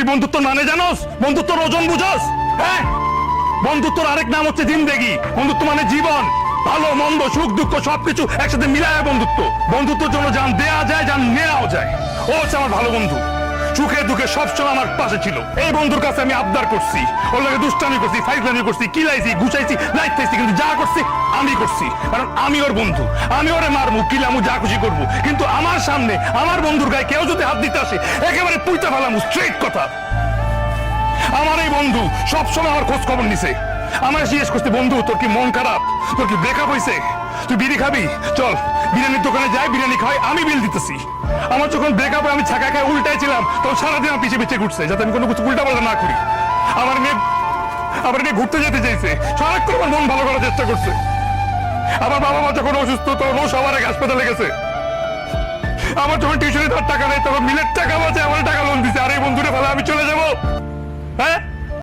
বন্ধুত্ব মানে জানোস? বন্ধুত্বর ওজন বুঝোস? হ্যাঁ, বন্ধুত্বর আরেক নাম হচ্ছে জিন্দেগি। বন্ধুত্ব মানে জীবন, ভালো মন্দ সুখ দুঃখ সবকিছু একসাথে মিলায় বন্ধুত্ব। বন্ধুত্বের জন্য জান দেয়া যায়, জান নেওয়াও যায়। ও হচ্ছে আমার ভালো বন্ধু, সুখে দুঃখে সবসময় আমার পাশে ছিল। এই বন্ধুর কাছে আমি আবদার করছি, ওর লাগে দুষ্টামি করছি, ফাইজলামি করছি, কিলাইছি, গুছাইছি, লাইট খাইছি, কিন্তু যা করছি আমি করছি, কারণ আমি ওর বন্ধু। আমি ওরে মারমু, কিলামু, যা খুশি করবো, কিন্তু আমার সামনে আমার বন্ধুর গায়ে কেউ যদি হাত দিতে আসে একেবারে পুইতা ফেলামু, স্ট্রেট কথা। আমার এই বন্ধু সবসময় আমার খোঁজ খবর নিছে, আমার জিজ্ঞেস করছে, বন্ধু তোর কি মন খারাপ, তোর কি ব্রেকআপ হয়েছে, তুই বিড়ি খাবি, চল বিরিয়ানির দোকানে যাই, বিরিয়ানি খাই, আমি বিল দিতেছি। আমার যখন ব্রেকআপ হয় আমি ছাকা খায় উল্টাই ছিলাম, তখন সারাদিন আমার পিছিয়ে পিছিয়ে ঘুরছে, যাতে আমি কোনো কিছু উল্টা পাল্টা না করি। আমার মেয়ে ঘুরতে যেতে চাইছে, সারাক্ষণ আমার মন ভালো করার চেষ্টা করছে। আমার বাবা মা যখন অসুস্থ তখন ও সবার আগে হাসপাতালে গেছে। আমার যখন টিউশনে তার টাকা নেই তখন মিলের টাকা বাঁচে আমার টাকা লোন দিছে। আর এই বন্ধুরে ভালো আমি চলে